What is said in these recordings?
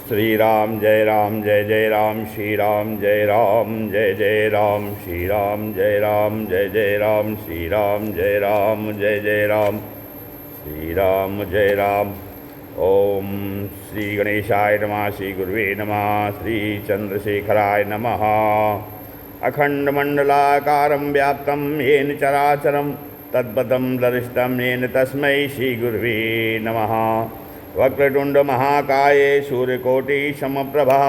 श्री राम जय राम जय जय राम श्री राम जय राम जय जय राम श्री राम जय राम जय जय राम श्री राम जय राम जय जय राम श्री राम जय राम। ओम श्री गणेशाय नमः, श्री गुरुवे नमः, श्री चंद्रशेखराय नमः। अखंडमंडलाकारं व्याप्तं येन चराचरं तत्पदं दर्शितं येन तस्मै श्री गुरुवे नमः। वक्रतुंड महाकाये सूर्यकोटि समप्रभा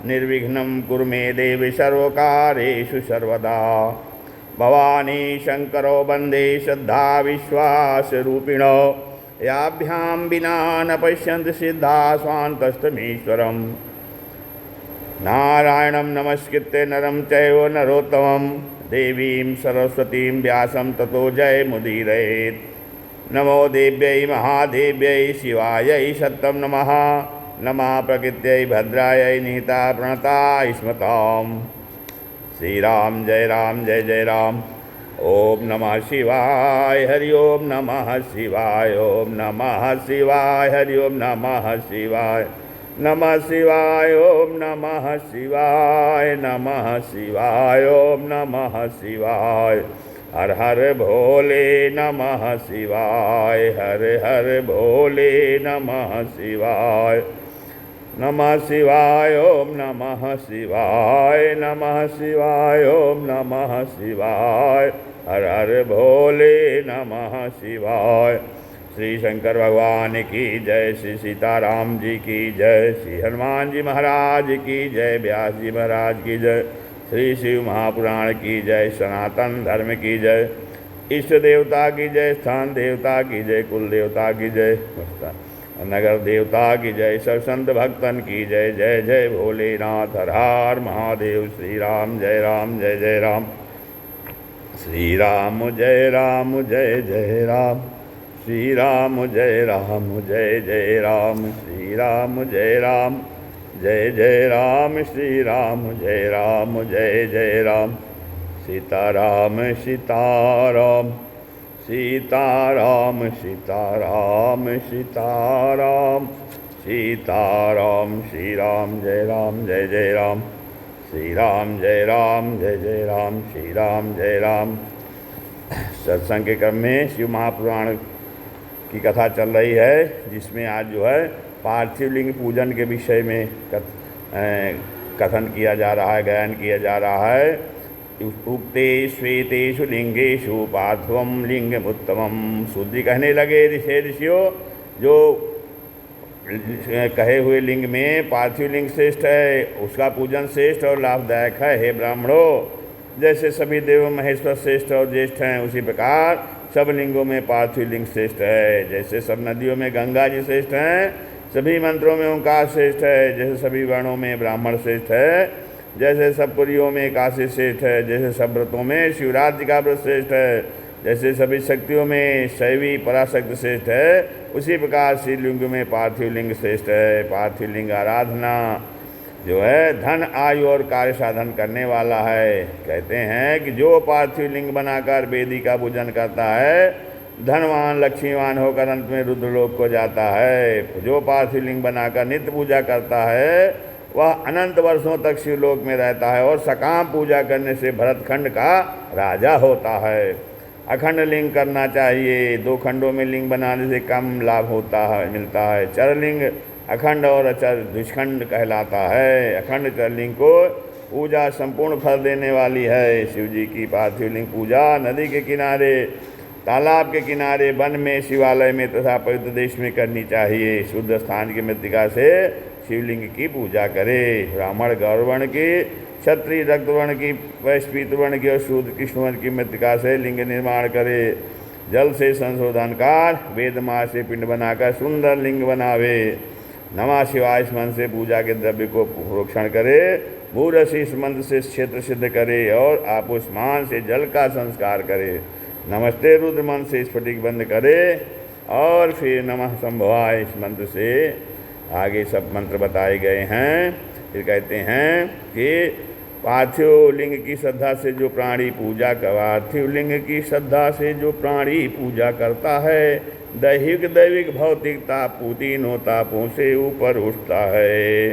निर्विघ्नं कुरु मे देवी सर्वकारेषु सर्वदा। भवानी शंकरो वंदे श्रद्धा विश्वास रूपिणो याभ्यां विना न पश्यन्ति सिद्धा स्वान्तस्तमीश्वरम्। नारायणं नमस्कृत्य नरं चैव नरोत्तमं देवीं सरस्वतीं व्यासं ततो जयमुदीरयेत्। नमो देव्यै महादेव्यै शिवायै सत्यं नमः। नमः प्रकृत्यै भद्रायै निहिता प्रणता स्मताम्। श्री राम जय जय राम। ओम नमः शिवाय हरि ओम नमः शिवाय ओम नमः शिवाय हरि ओम नमः शिवाय नमः शिवाय ओम नमः शिवाय नमः शिवाय ओम नमः शिवाय। हर हर भोले नमः शिवाय हर हर भोले नमः शिवाय नमः शिवाय ओम नमः शिवाय नमः शिवाय ओम नमः शिवाय हर हर भोले नमः शिवाय। श्री शंकर भगवान की जय, श्री सीताराम जी की जय, श्री हनुमान जी महाराज की जय, व्यास जी महाराज की जय, श्री शिव महापुराण की जय, सनातन धर्म की जय, इष्ट देवता की जय, स्थान देवता की जय, कुल देवता की जय, नगर देवता की जय, सब संत भक्तन की जय। जय जय भोलेनाथ हर हर महादेव। श्री राम जय जय राम। श्री राम जय जय राम। श्री राम जय जय राम। श्री राम जय जय राम। श्री राम जय जय राम। सीताराम सीताराम सीताराम सीताराम सीताराम सीताराम। श्री राम जय जय राम। श्री राम जय जय राम। श्री राम जय राम। सत्संग के क्रम में शिव महापुराण की कथा चल रही है, जिसमें आज जो है पार्थिव लिंग पूजन के विषय में कथन किया जा रहा है, गायन किया जा रहा है। उक्ते श्वेतेषु लिंगेषु पार्थिवं लिंगमुत्तमं। सूर्य कहने लगे ऋषियों, जो कहे हुए लिंग में पार्थिव लिंग श्रेष्ठ है, उसका पूजन श्रेष्ठ और लाभदायक है। हे ब्राह्मणों, जैसे सभी देव महेश्वर श्रेष्ठ और ज्येष्ठ हैं, उसी प्रकार सब लिंगों में पार्थिव लिंग श्रेष्ठ है। जैसे सब नदियों में गंगा जी श्रेष्ठ हैं, सभी मंत्रों में ओंकार श्रेष्ठ है। जैसे सभी वर्णों में ब्राह्मण श्रेष्ठ है, जैसे सब पुरियों में काशी श्रेष्ठ है। जैसे सब व्रतों में शिवरात्रि का व्रत श्रेष्ठ है। जैसे सभी शक्तियों में शैवी पराशक्ति श्रेष्ठ है, उसी प्रकार शिवलिंग में पार्थिव लिंग श्रेष्ठ है। पार्थिव लिंग आराधना जो है धन आयु और कार्य साधन करने वाला है। कहते हैं कि जो पार्थिव लिंग बनाकर वेदी का पूजन करता है, धनवान लक्ष्मीवान होकर अंत में रुद्रलोक को जाता है। जो पार्थिव लिंग बनाकर नित्य पूजा करता है, वह अनंत वर्षों तक शिवलोक में रहता है और सकाम पूजा करने से भरतखंड का राजा होता है। अखंड लिंग करना चाहिए। दो खंडों में लिंग बनाने से कम लाभ होता है, मिलता है। चरलिंग अखंड और अचर दुष्खंड कहलाता है। अखंड चरलिंग को पूजा संपूर्ण फल देने वाली है। शिव जी की पार्थिव लिंग पूजा नदी के किनारे, तालाब के किनारे, वन में, शिवालय में तथा पवित्र देश में करनी चाहिए। शुद्ध स्थान की मृत्तिका से शिवलिंग की पूजा करे। ब्राह्मण गौरवर्ण की, क्षत्रिय रक्तवर्ण की, वैश्य पीतवर्ण की और शूद्र कृष्णवर्ण की मृत्तिका से लिंग निर्माण करे। जल से संशोधन कर वेदमार्ग से पिंड बनाकर सुंदर लिंग बनावे। नमः शिवाय इस मंत्र से पूजा के द्रव्य को प्रोक्षण करे। मूरसी इस मंत्र से क्षेत्र सिद्ध करे और आपुष्मान से जल का संस्कार करे। नमस्ते रुद्र मंत्र से स्फटिक बंद करे और फिर नमः संभवाय इस मंत्र से आगे सब मंत्र बताए गए हैं। फिर कहते हैं कि पार्थिव लिंग की श्रद्धा से जो प्राणी पूजा कर, पार्थिव लिंग की श्रद्धा से जो प्राणी पूजा करता है, दैहिक दैविक भौतिक तापू तीनों तापों से ऊपर उठता है।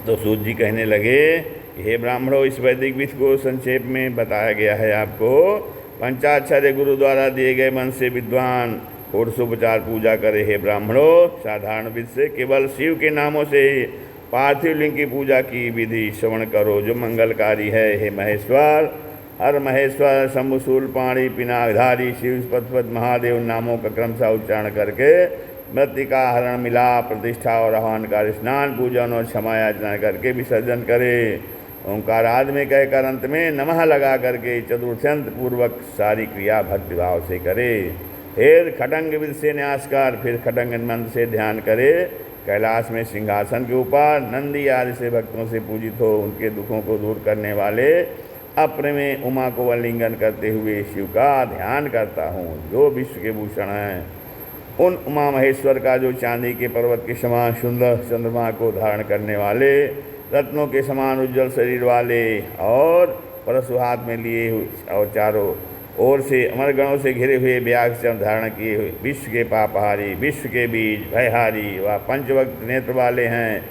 तो सूत जी कहने लगे, हे ब्राह्मणों, इस वैदिक विधि को संक्षेप में बताया गया है आपको। पंचाक्षर गुरु द्वारा दिए गए मन से विद्वान षोडशोपचार पूजा करे। हे ब्राह्मणों, साधारण विधि से केवल शिव के नामों से पार्थिव लिंग की पूजा की विधि श्रवण करो, जो मंगलकारी है। हे महेश्वर, हर महेश्वर, शंभुशूल पाणी, पिनाकधारी, शिव, पशुपत, महादेव नामों का क्रमशः उच्चारण करके मृतिका हरण, मिलाप, प्रतिष्ठा और आह्वानकार स्नान, पूजन और क्षमा याचना करके विसर्जन करे। ओंकार आदि में कहकर अंत में नमः लगा करके चतुर्थ्यंत पूर्वक सारी क्रिया भक्तिभाव से करे। फिर खटंग विधि से न्यासकार, फिर खटंग मंत्र से ध्यान करे। कैलाश में सिंहासन के ऊपर नंदी आदि से भक्तों से पूजित हो उनके दुखों को दूर करने वाले अपने में उमा को आलिंगन करते हुए शिव का ध्यान करता हूँ, जो विश्व के भूषण हैं। उन उमा महेश्वर का जो चांदी के पर्वत के समान सुंदर चंद्रमा को धारण करने वाले, रत्नों के समान उज्जवल शरीर वाले और परशु हाथ में लिए हुए और चारों ओर से अमरगणों से घिरे हुए व्याघ्र चर्म धारण किए हुए, विश्व के पापहारी, विश्व के बीज भयहारी व पंचवक्त नेत्र वाले हैं।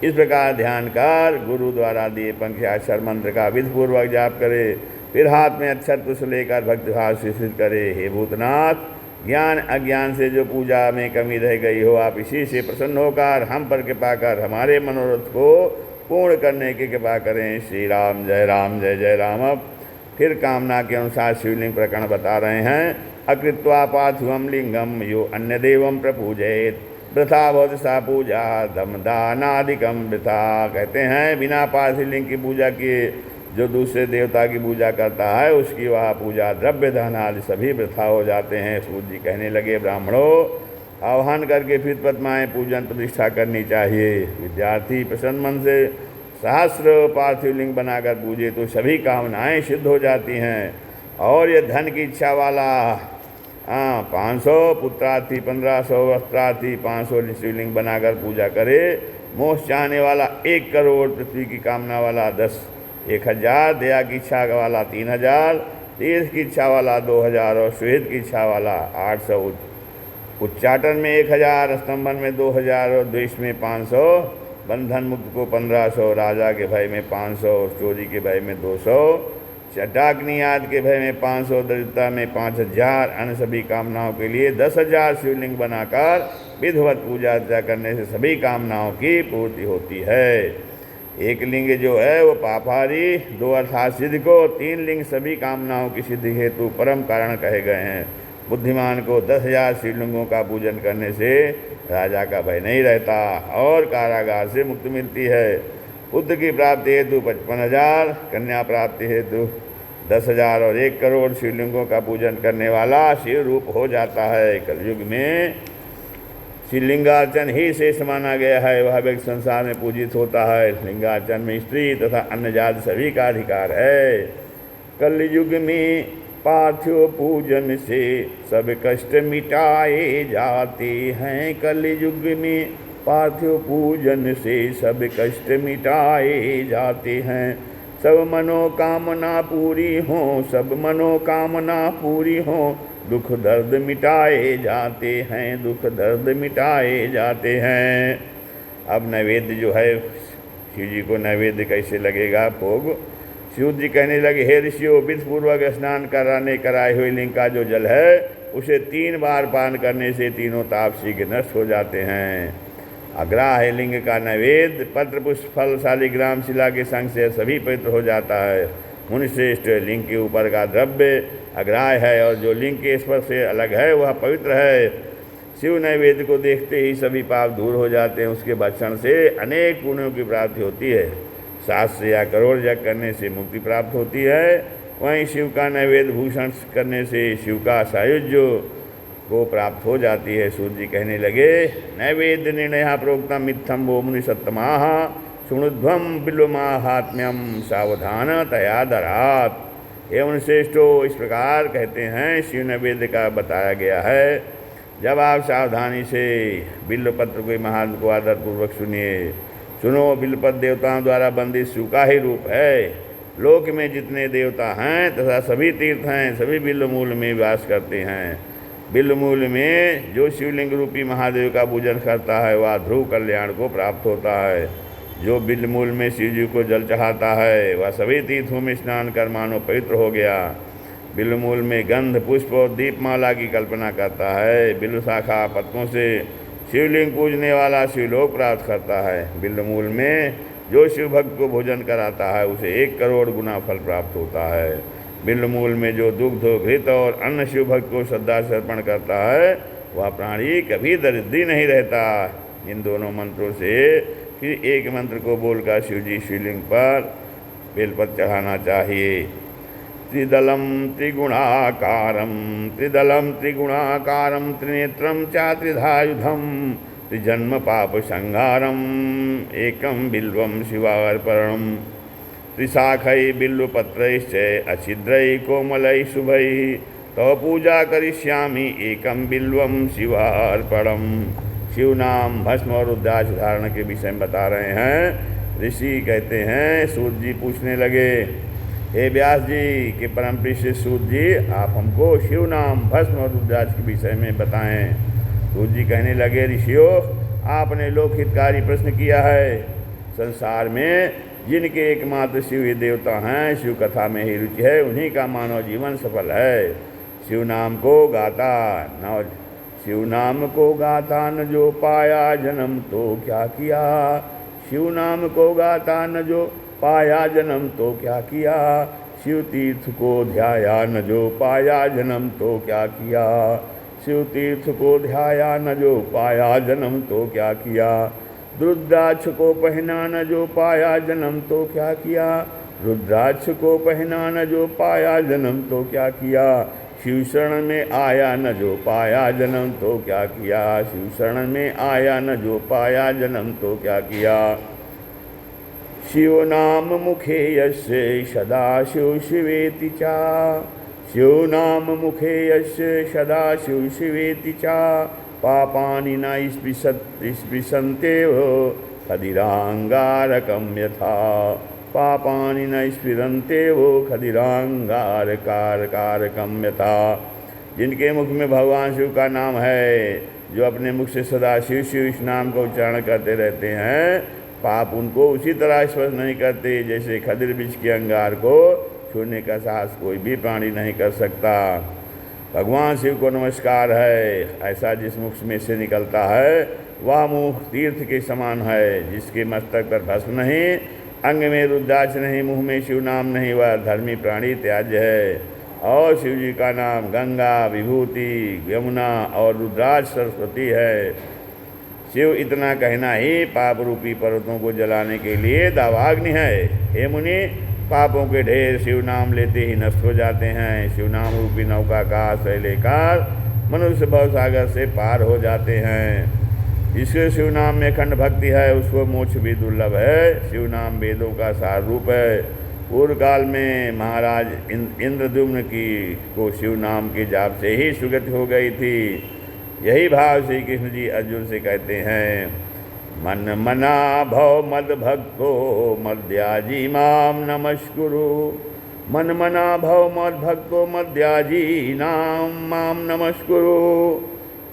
इस प्रकार ध्यान कर गुरु द्वारा दिए पंचाक्षर मंत्र का विधिपूर्वक जाप करे। फिर हाथ में अक्षर पुष्प लेकर भक्तिभाव से सिद्ध करे। हे भूतनाथ, ज्ञान अज्ञान से जो पूजा में कमी रह गई हो, आप इसी से प्रसन्न होकर हम पर कृपा कर हमारे मनोरथ को पूर्ण करने की कृपा करें। श्री राम जय राम जय जय राम। अब फिर कामना के अनुसार शिवलिंग प्रकरण बता रहे हैं। अकृत्वा पार्थिवम लिंगम यो अन्य देवम प्रपूजयेत वृथा भवति सा पूजा दमदानादिकम वृथा। कहते हैं बिना पार्थिव लिंग की पूजा किए जो दूसरे देवता की पूजा करता है, उसकी वह पूजा द्रव्य दान आदि सभी वृथा हो जाते हैं। सूत जी कहने लगे, ब्राह्मणों, आह्वान करके फिर पद्माएँ पूजन प्रतिष्ठा करनी चाहिए। विद्यार्थी प्रसन्न मन से सहस्र पार्थिव लिंग बनाकर पूजे तो सभी कामनाएं सिद्ध हो जाती हैं। और ये धन की इच्छा वाला 500 पुत्रार्थी, 1500 वस्त्रार्थी, 500 शिवलिंग बनाकर पूजा करे। मोक्ष चाहने वाला 1 करोड़, पृथ्वी की कामना वाला 10,000, दया की इच्छा वाला 3000, तीर्थ की इच्छा वाला 2000 और सुहित की इच्छा वाला 800। उच्चाटन में 1000, स्तंभन में 2000 और द्वेष में 500, बंधन मुक्त को 1500, राजा के भय में 500, चोरी के भय में 200, डाकनियाद के भय में 500, दरिद्रता में 5000, अन्य सभी कामनाओं के लिए 10,000 शिवलिंग बनाकर विधिवत पूजा अर्चा करने से सभी कामनाओं की पूर्ति होती है। एक लिंग जो है वो पापहारी, 2 अर्थात सिद्ध को, 3 लिंग सभी कामनाओं की सिद्धि हेतु परम कारण कहे गए हैं। बुद्धिमान को 10,000 शिवलिंगों का पूजन करने से राजा का भय नहीं रहता और कारागार से मुक्ति मिलती है। पुत्र की प्राप्ति हेतु 55,000, कन्या प्राप्ति हेतु 10,000 और 1 करोड़ शिवलिंगों का पूजन करने वाला शिव रूप हो जाता है। कलयुग में शिवलिंगार्चन ही शेष माना गया है, वह व्यक्ति संसार में पूजित होता है। लिंगार्चन में स्त्री तथा अन्य जाति सभी का अधिकार है। कलयुग में पार्थिव पूजन से सब कष्ट मिटाए जाते हैं। कलयुग में पार्थिव पूजन से सब कष्ट मिटाए जाते हैं। सब मनोकामना पूरी हो, सब मनोकामना पूरी हो, दुख दर्द मिटाए जाते हैं, दुख दर्द मिटाए जाते हैं। अब नैवेद्य जो है, शिव जी को नैवेद्य कैसे लगेगा भोग? शिव जी कहने लगे, हे ऋषियों, विधिपूर्वक स्नान कराए हुए लिंग का जो जल है उसे 3 बार पान करने से तीनों ताप शीघ्र नष्ट हो जाते हैं। अग्राह्य लिंग का नैवेद्य पत्र पुष्प फल शालिग्राम शिला के संग से सभी पवित्र हो जाता है। मुनिश्रेष्ठ, लिंग के ऊपर का द्रव्य अग्राह्य है और जो लिंग के स्पर्श से अलग है वह पवित्र है। शिव नैवेद्य को देखते ही सभी पाप दूर हो जाते हैं। उसके भक्षण से अनेक पुण्यों की प्राप्ति होती है। 700 या करोड़ यज्ञ करने से मुक्ति प्राप्त होती है। वहीं शिव का नैवेद्य भूषण करने से शिव का सायुज्य को प्राप्त हो जाती है। सूर्य जी कहने लगे, नैवेद्य निर्णय प्रोक्तम मिथ्यम वो मुनि सत्तमाह सुणुध्वम बिल्वमाहात्म्यम सावधान तया दरात। एवं श्रेष्ठो, इस प्रकार कहते हैं शिव नैवेद्य का बताया गया है। जब आप सावधानी से बिल्वपत्र के महात्म को आदरपूर्वक सुनिए। सुनो, बिल्वपत्र देवताओं द्वारा बंदित शिव का ही रूप है। लोक में जितने देवता हैं तथा सभी तीर्थ हैं, सभी बिल्व मूल में वास करते हैं। बिल्वमूल में जो शिवलिंग रूपी महादेव का पूजन करता है वह ध्रुव कल्याण को प्राप्त होता है। जो बिल्वमूल में शिव जी को जल चढ़ाता है वह सभी तीर्थों में स्नान कर मानो पवित्र हो गया। बिल्वमूल में गंध पुष्प और दीपमाला की कल्पना करता है। बिल्व शाखा पत्तों से शिवलिंग पूजने वाला शिवलोक प्राप्त करता है। बिल्वमूल में जो शिव भक्त को भोजन कराता है उसे 1 करोड़ गुना फल प्राप्त होता है। बिल्वमूल में जो दुग्ध घृत और अन्न शिव भक्त को श्रद्धा से अर्पण करता है वह प्राणी कभी दरिद्री नहीं रहता। इन दोनों मंत्रों से फिर एक मंत्र को बोलकर शिव जी शिवलिंग पर बेलपत्र चढ़ाना चाहिए। त्रिदलम त्रिगुणाकारम त्रिनेत्रम च त्रिधायुधम त्रिजन्म पाप संहारम एकम बिल्वम शिवार्पणम त्रिशाखै बिल्वपत्रैश्च अच्छिद्रै कोमलै शुभै तव पूजा करिष्यामि एकम बिल्वम शिवार्पणम। शिव नाम भस्म और रुद्राक्ष धारण के विषय में बता रहे हैं। ऋषि कहते हैं, सूत जी पूछने लगे, हे व्यास जी के परम प्रिय सूत जी, आप हमको शिव नाम भस्म और रुद्राक्ष के विषय में बताएं। सूत जी कहने लगे, ऋषियों, आपने लोकहितकारी प्रश्न किया है। संसार में जिनके एकमात्र शिव ही देवता हैं, शिव कथा में ही रुचि है, उन्हीं का मानव जीवन सफल है। शिव नाम को गाता न जो पाया जन्म तो क्या किया। शिव नाम को गाता न जो पाया जन्म तो क्या किया। शिव तीर्थ को ध्याया न जो पाया जन्म तो क्या किया। शिव तीर्थ को ध्याया न जो पाया जन्म तो क्या किया। रुद्राक्ष को पहना न जो पाया जन्म तो क्या किया। रुद्राक्ष को पहना न जो पाया जन्म तो क्या किया। शिव शरण में आया न जो पाया जन्म तो क्या किया। शिव शरण में आया न जो पाया जन्म तो क्या किया। शिव नाम मुखे यस्य सदा शिव शिवेति चा। शिव नाम मुखे यस्य सदा शिव शिवेति चा। पापानि न स्पृशन्तेव खदिरांगारकं यथा। पापानि न स्फुरन्तेव खदिरांगारकारकं यथा। जिनके मुख में भगवान शिव का नाम है, जो अपने मुख से सदा शिव शिव इस नाम का उच्चारण करते रहते हैं, पाप उनको उसी तरह स्पर्श नहीं करते जैसे खदिर वृक्ष के अंगार को छूने का साहस कोई भी प्राणी नहीं कर सकता। भगवान शिव को नमस्कार है। ऐसा जिस मुख में से निकलता है वह मुख तीर्थ के समान है। जिसके मस्तक पर भस्म नहीं, अंग में रुद्राक्ष नहीं, मुँह में शिव नाम नहीं, वह धर्मी प्राणी त्याज्य है। और शिव जी का नाम गंगा, विभूति, यमुना और रुद्राक्ष सरस्वती है। शिव इतना कहना ही पाप रूपी पर्वतों को जलाने के लिए दावाग्नि है। हे मुनि, पापों के ढेर शिव नाम लेते ही नष्ट हो जाते हैं। शिव नाम रूपी नौका का आश्रय लेकर मनुष्य भवसागर से पार हो जाते हैं। जिसके शिव नाम में अखंड भक्ति है उसको मोक्ष भी दुर्लभ है। शिव नाम वेदों का सार रूप है। पूर्व काल में महाराज इंद्रद्युम्न को शिव नाम के जाप से ही सुगति हो गई थी। यही भाव श्री कृष्ण जी अर्जुन से कहते हैं, मन मना भव मद भक्तो मद्याजी माम नमस्कुरु। मन मना भव मद भक्तो मद्याजी नाम माम नमस्कुरु।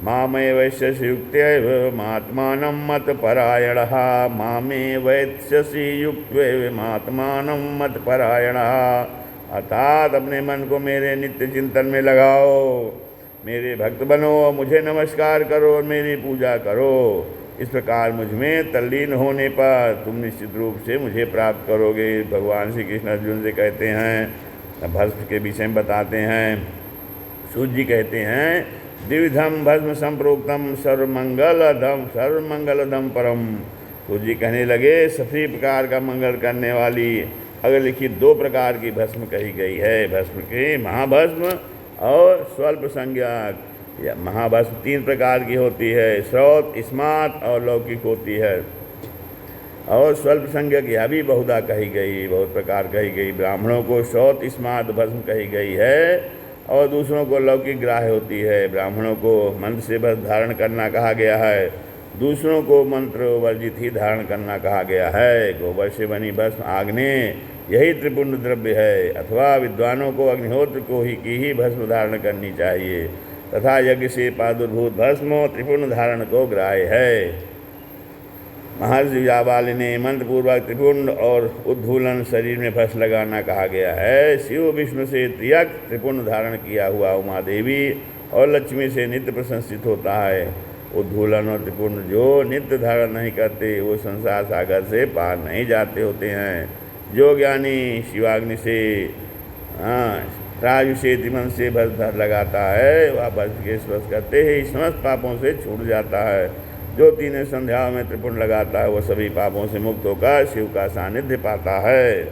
मामेवैष्यसि युक्त्यैव महात्मानं मतपरायणः। मामेवैष्यसि युक्त्यैव महात्मानं मतपरायणः। अर्थात अपने मन को मेरे नित्य चिंतन में लगाओ, मेरे भक्त बनो, मुझे नमस्कार करो और मेरी पूजा करो। इस प्रकार मुझ में तल्लीन होने पर तुम निश्चित रूप से मुझे प्राप्त करोगे। भगवान श्री कृष्ण अर्जुन से कहते हैं, भस्म के विषय में बताते हैं। सूत जी कहते हैं, द्विविधम भस्म संप्रोक्तम सर्वमंगलदम परम। सूत जी कहने लगे, सभी प्रकार का मंगल करने वाली अग्रलिखित 2 प्रकार की भस्म कही गई है। भस्म के महाभस्म और स्वल्प संज्ञक। या महाभस्म 3 प्रकार की होती है, श्रौत, स्मार्त और लौकिक होती है। और स्वल्प संज्ञक यह भी बहुधा कही गई, बहुत प्रकार कही गई। ब्राह्मणों को श्रौत स्मार्त भस्म कही गई है और दूसरों को लौकिक ग्राह्य होती है। ब्राह्मणों को मंत्र से भस्म धारण करना कहा गया है, दूसरों को मंत्र वर्जित ही धारण करना कहा गया है। गोबर से बनी भस्म आग्ने यही त्रिपुण्ड द्रव्य है। अथवा विद्वानों को अग्निहोत्र को ही की ही भस्म धारण करनी चाहिए। तथा यज्ञ से प्रादुर्भूत भस्म त्रिपुंड धारण को ग्राह्य है। महर्षि जाबाली ने मंत्रपूर्वक त्रिपुंड और उद्धूलन शरीर में भस्म लगाना कहा गया है। शिव विष्णु से त्रियक त्रिपुंड धारण किया हुआ उमा देवी और लक्ष्मी से नित्य प्रशंसित होता है। उद्धूलन और त्रिपुंड जो नित्य धारण नहीं करते वो संसार सागर से पार नहीं जाते होते हैं। जो ज्ञानी शिवाग्नि से राजु से त्रिमन से भस्म लगाता है वह भस्म के स्पर्श करते ही समस्त पापों से छूट जाता है। जो तीनों संध्याओं में त्रिपुंड लगाता है वह सभी पापों से मुक्त होकर शिव का सानिध्य पाता है।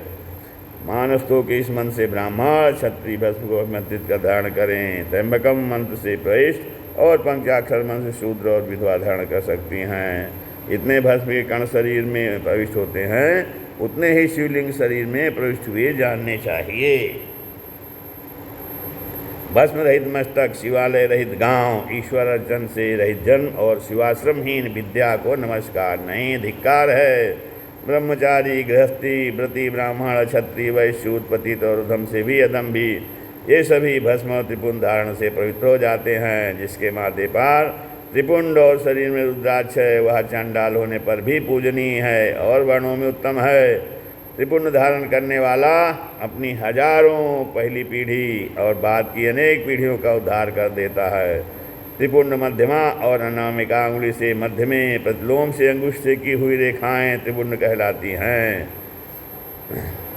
मानस्तों के इस मन से ब्राह्मण क्षत्रिय भस्म को मंत्रित कर धारण करें। त्र्यंबकम मंत्र से प्रविष्ट और पंचाक्षर मंत्र से शूद्र और विधवा धारण कर सकती हैं। इतने भस्म के कण शरीर में प्रविष्ट होते हैं उतने ही शिवलिंग शरीर में प्रविष्ट हुए जानने चाहिए। भस्म रहित मस्तक, शिवालय रहित गांव, ईश्वर अर्चन से रहित जन और शिवाश्रमहीन विद्या को नमस्कार नहीं, धिक्कार है। ब्रह्मचारी, गृहस्थी, व्रती, ब्राह्मण, क्षत्रिय, वैश्य, उत्पतित और उधम से भी अदम्भी ये सभी भस्म और त्रिपुंड धारण से पवित्र हो जाते हैं। जिसके माथे पर त्रिपुंड और शरीर में रुद्राक्ष है वह चंडाल होने पर भी पूजनीय है और वर्णों में उत्तम है। त्रिपुंड धारण करने वाला अपनी हजारों पहली पीढ़ी और बाद की अनेक पीढ़ियों का उद्धार कर देता है। त्रिपुंड मध्यमा और अनामिका अंगुली से मध्य में प्रतिलोम से अंगुष्ठ से की हुई रेखाएं त्रिपुंड कहलाती हैं।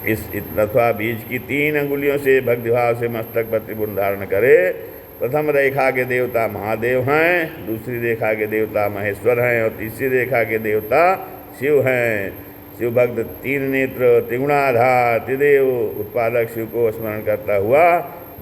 इस अथवा बीज की 3 अंगुलियों से भक्तिभाव से मस्तक पर त्रिपुंड धारण करे। प्रथम रेखा के देवता महादेव हैं, दूसरी रेखा के देवता महेश्वर हैं और तीसरी रेखा के देवता शिव हैं। शिव भक्त 3 नेत्र, त्रिगुणाधार, त्रिदेव उत्पादक शिव को स्मरण करता हुआ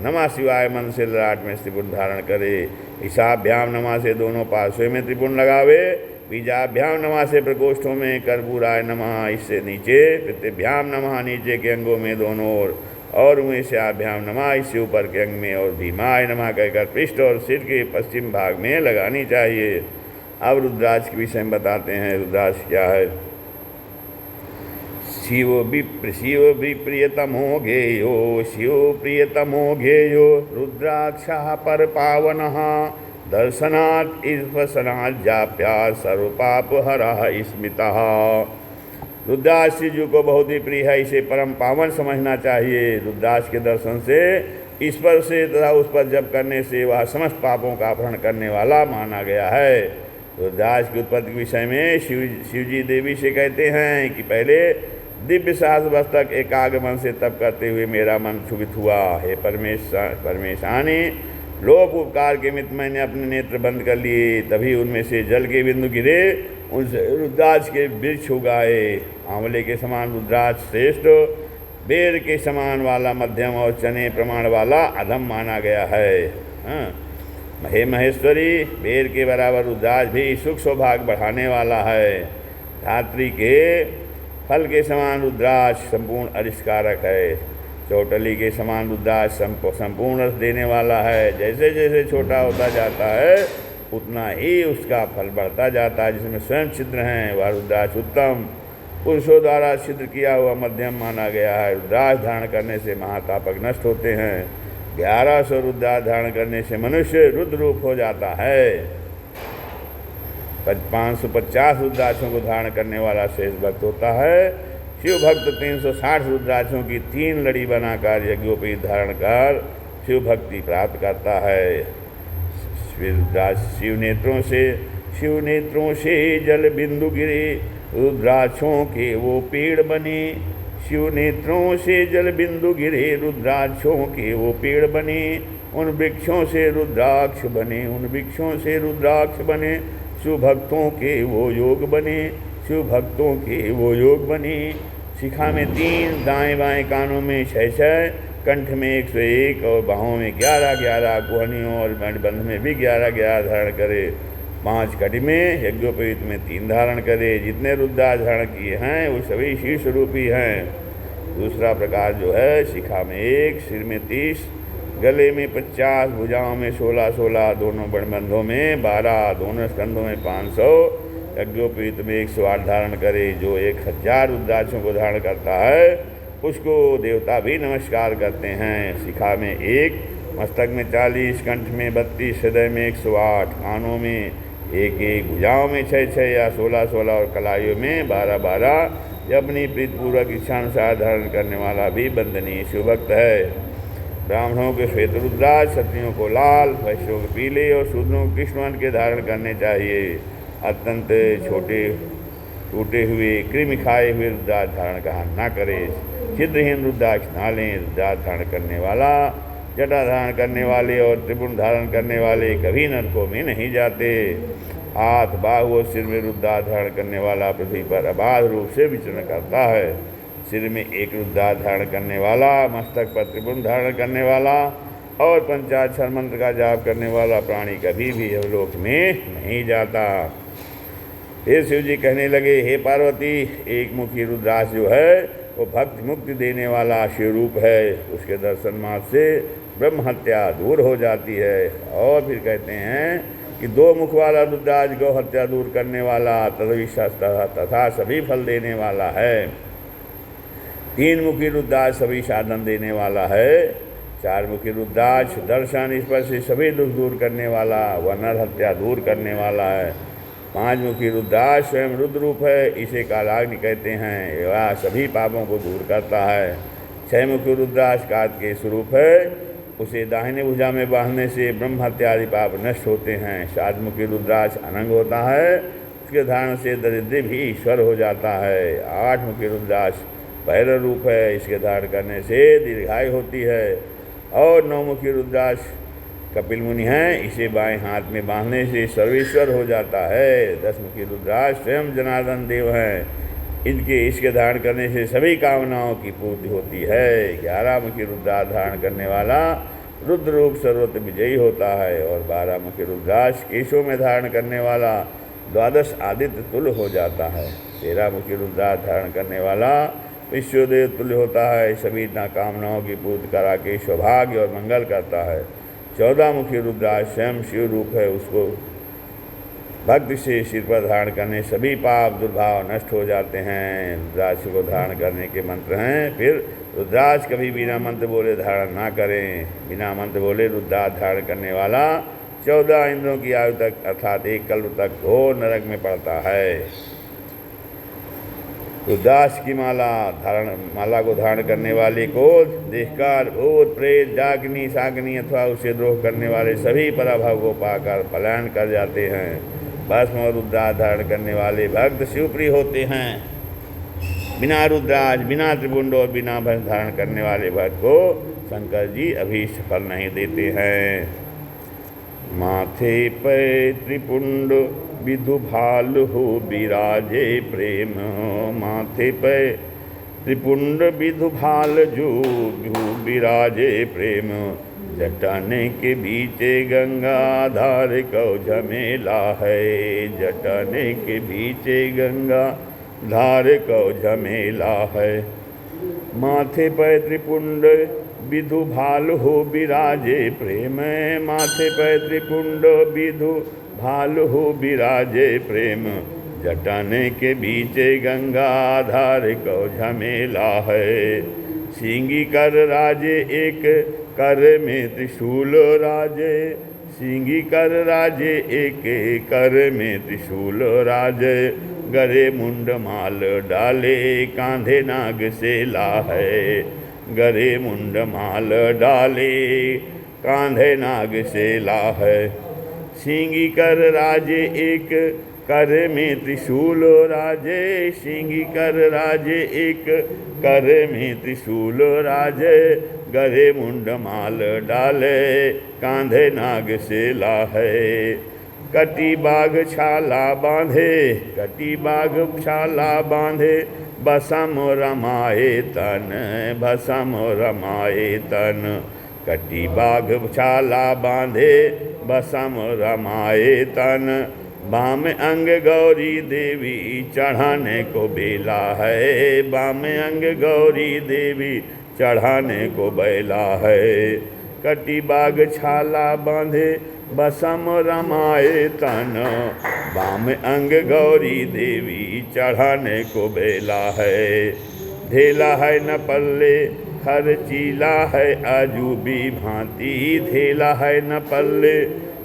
नमः शिवाय मन से ललाट में त्रिपुंड धारण करे। ईशाभ्याम नमः से दोनों पार्श्व में त्रिपुंड लगावे। बीजाभ्याम नमः से प्रकोष्ठों में कर्पूराय नमः इससे नीचे, पितृभ्याम नमः नीचे के अंगों में दोनों ओर और उमेशाभ्याम नमः इससे ऊपर के अंग में और भीमाय नमः कहकर पृष्ठ और सिर के पश्चिम भाग में लगानी चाहिए। अब रुद्राक्ष के विषय में बताते हैं। रुद्राक्ष क्या है? शिव विप्रियतमो गेयो, शिव प्रियतमो गेयो, रुद्राक्षः पर पावनः, दर्शनात् ईश्वसनात् जाप्या सर्वपापहरः स्मितः। रुद्राक्ष शिव को बहुत ही प्रिय है, इसे परम पावन समझना चाहिए। रुद्राक्ष के दर्शन से, ईश्वर से तथा उस पर जप करने से वह समस्त पापों का अपहरण करने वाला माना गया है। रुद्राक्ष की उत्पत्ति के विषय में शिवजी देवी से कहते हैं कि पहले दिव्य सहस्र तक एकाग्र मन से तप करते हुए मेरा मन क्षुभित हुआ। हे परमेशानी, लोक उपकार के मित्र मैंने अपने नेत्र बंद कर लिए, तभी उनमें से जल के बिंदु गिरे, उनसे रुद्राक्ष के वृक्ष उगाए। आंवले के समान रुद्राक्ष श्रेष्ठ, बेर के समान वाला मध्यम और चने प्रमाण वाला अधम माना गया है। हे महेश्वरी, बेर के बराबर रुद्राक्ष भी सुख सौभाग्य बढ़ाने वाला है। धात्री के फल के समान रुद्राक्ष संपूर्ण अरिष्कारक है। चौटली के समान रुद्राक्ष संपूर्ण रस देने वाला है। जैसे जैसे छोटा होता जाता है उतना ही उसका फल बढ़ता जाता है। जिसमें स्वयं छिद्र हैं वह रुद्राक्ष उत्तम, पुरुषों द्वारा छिद्र किया हुआ मध्यम माना गया है। रुद्राक्ष धारण करने से महातापक नष्ट होते हैं। 1100 रुद्राक्ष धारण करने से मनुष्य रुद्र रूप हो जाता है। 550 रुद्राक्षों को धारण करने वाला शेष भक्त होता है। शिव भक्त 360 रुद्राक्षों की 3 लड़ी बनाकर यज्ञोपवीत धारण कर शिव भक्ति प्राप्त करता है। शिव नेत्रों से जल बिंदु गिरे, रुद्राक्षों के वो पेड़ बने। शिव नेत्रों से जल बिंदु गिरे, रुद्राक्षों के वो पेड़ बने। उन वृक्षों से रुद्राक्ष बने, उन वृक्षों से रुद्राक्ष बने। शिव भक्तों के वो योग बने, शिव भक्तों के वो योग बने। शिखा में 3, दाएं बाएं कानों में 6, कंठ में 101 और बाहों में 11, कुहनियों और मणिबंध में भी 11 धारण करे। 5 कटी में यज्ञोपवीत में 3 धारण करे। जितने रुद्राक्ष धारण किए हैं वो सभी शिव स्वरूपी हैं। दूसरा प्रकार जो है, शिखा में 1, सिर में 30, गले में 50, भुजाओं में 16, दोनों बड़बंधों में 12, दोनों स्कंधों में 500, यज्ञोपवीत में 108 धारण करे। जो 1000 रुद्राक्षों को धारण करता है उसको देवता भी नमस्कार करते हैं। शिखा में 1, मस्तक में 40, कंठ में 32, हृदय में 108, कानों में 1, भुजाओं में 6 या 16 और कलाइयों में 12, यह अपनी प्रीतपूर्वक इच्छानुसार धारण करने वाला भी बंदनीय शिवभक्त है। ब्राह्मणों के श्वेत रुद्राक्ष, क्षत्रियों को लाल, वैश्यों को पीले और शूद्रों को कृष्ण वर्ण के धारण करने चाहिए। अत्यंत छोटे टूटे हुए कृमि खाए हुए रुद्राक्ष धारण कहा न करे। छिद्रहीन रुद्राक्ष ना लें। रुद्राक्ष धारण करने वाला, जटा धारण करने वाले और त्रिपुंड धारण करने वाले कभी नरकों में नहीं जाते। हाथ, बाहु और सिर में रुद्राक्ष धारण करने वाला पृथ्वी पर अबाध रूप से विचरण करता है। सिर में 1 रुद्राक्ष धारण करने वाला, मस्तक पर त्रिपुंड धारण करने वाला और पंचाक्षर मंत्र का जाप करने वाला प्राणी कभी भी यमलोक में नहीं जाता। फिर शिव जी कहने लगे, हे पार्वती, एक मुखी रुद्राक्ष जो है वो भक्त मुक्ति देने वाला शिव रूप है। उसके दर्शन मात्र से ब्रह्म हत्या दूर हो जाती है। और फिर कहते हैं कि 2 मुख वाला रुद्राक्ष गौ हत्या दूर करने वाला तथा सभी फल देने वाला है। 3 मुखी रुद्राक्ष सभी साधन देने वाला है। 4 मुखी रुद्राक्ष दर्शन स्पर्श से सभी दुख दूर करने वाला व नर हत्या दूर करने वाला है। 5 मुखी रुद्राक्ष स्वयं रुद्र रूप है, इसे कालाग्नि कहते हैं। वह सभी पापों को दूर करता है। 6 मुखी रुद्राक्ष कात के स्वरूप है, उसे दाहिने भुजा में बांधने से ब्रह्म हत्या आदि पाप नष्ट होते हैं। 7 मुखी रुद्राक्ष अनंग होता है, उसके धारण से दरिद्र भी ईश्वर हो जाता है। 8 मुखी रुद्राक्ष भैरव रूप है, इसके धारण करने से दीर्घायु होती है। और 9 मुखी रुद्राक्ष कपिल मुनि हैं, इसे बाएं हाथ में बांधने से सर्वेश्वर हो जाता है। 10 मुखी रुद्राक्ष स्वयं जनार्दन देव हैं, इसके धारण करने से सभी कामनाओं की पूर्ति होती है। 11 मुखी रुद्राक्ष धारण करने वाला रुद्र रूप सर्वत्र विजयी होता है। और 12 मुखी रुद्राक्ष केशों में धारण करने वाला 12 आदित्य तुल्य हो जाता है। 13 मुखी रुद्राक्ष धारण करने वाला विश्वदेव तुल्य होता है, सभी कामनाओं की पूर्ति करा के सौभाग्य और मंगल करता है। 14 मुखी रुद्राक्ष स्वयं शिव रूप है, उसको भक्ति से सिर पर धारण करने सभी पाप दुर्भाव नष्ट हो जाते हैं। रुद्राक्ष को धारण करने के मंत्र हैं। फिर रुद्राक्ष कभी बिना मंत्र बोले धारण ना करें। बिना मंत्र बोले रुद्राक्ष धारण करने वाला 14 इंद्रों की आयु तक अर्थात 1 कल्प तक घोर नरक में पड़ता है। रुद्राक्ष की माला को धारण करने वाले को देखकर भूत प्रेत डाकिनी शाकिनी अथवा उसे द्रोह करने वाले सभी पराभव को पाकर पलायन कर जाते हैं। भस्म और रुद्राक्ष धारण करने वाले भक्त शिवप्रिय होते हैं। बिना रुद्राक्ष, बिना त्रिपुंड और बिना भस्म धारण करने वाले भक्त को शंकर जी अभीष्ट फल नहीं देते हैं। माथे पे त्रिपुंड विधु भाल हो बिराजे प्रेम। माथे पे त्रिपुंड विधु भाल जो बिराजे प्रेम। जटाने के बीचे गंगा धार को झमेला है। जटाने के बीचे गंगा धार को झमेला है। माथे पर त्रिपुंड विधु भाल हो बिराजे प्रेम। माथे पर त्रिपुंड विधु भाल हो बिराजे प्रेम। जटाने के बीचे गंगा धार को झमेला है। सिंगी कर राजे एक कर में त्रिशूल राजे। सिंगी कर राजे एक कर में त्रिशूल राजे। गरे मुंड माल डाले कांधे नाग से है। गरे मुंड माल डाले कांधे नाग से है। सिंगी कर राजे एक कर में त्रिशूल राजे। सिंगी कर राजे एक कर में त्रिशूल राजे। गरे मुंड माल डाले कांधे नाग से है। कटी बाघ छाला बांधे। कटी बाघ छाला बांधे। बसम रमाए तन। बसम रमाए तन। कटी बाघ छाला बांधे। बसम रमाए तन। बाम अंग गौरी देवी चढ़ाने को बेला है। बाम अंग गौरी देवी चढ़ाने को बेला है। कटी बाघ छाला बांधे बसम रमाए तन। बाम अंग गौरी देवी चढ़ाने को बेला है। धेला है न पल्ले खर्चीला है अजूबी भांति, धेला है न पल्ले।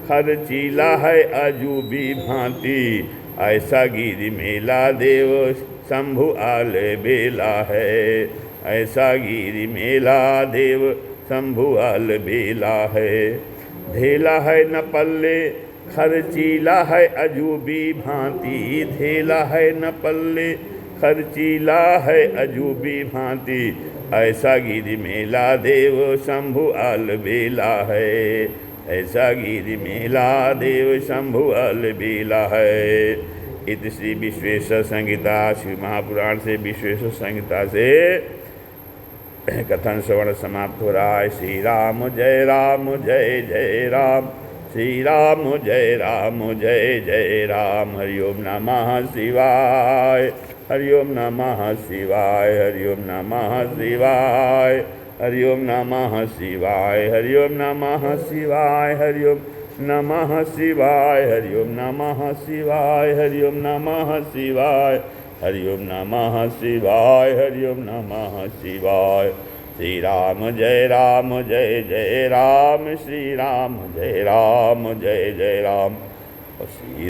खर्चीला है अजूबी भांति, ऐसा गिरि मेला देव शंभु आल बेला है। ऐसा गिरि मेला देव शंभु आल बेला है। धेला है न पल्ले, खर्चीला है अजूबी भांति, धेला है न पल्ले, खर्चीला है अजूबी भांति, ऐसा गिरि मेला देव शंभु आल बेला है। ऐसा गिरि मेला देव शंभु आल बेला है। इति श्री विश्वेश्वर संहिता, श्री महापुराण से विश्वेश्वर संहिता से कथन श्रवण समाप्त हो रहा है। श्री राम जय जय राम, श्री राम जय जय राम। हरिओम नमः शिवाय, हरिओम नमः शिवाय, हरिओम नमः शिवाय, हरिओम नमः शिवाय, हरिओम नमः शिवाय, हरिओम नमः शिवाय, हरिओम नमः शिवाय, हरिओम नमः शिवाय, हरिओम नमः शिवाय, हरिओम नमः शिवाय। श्री राम जय जय राम, श्री राम जय जय राम।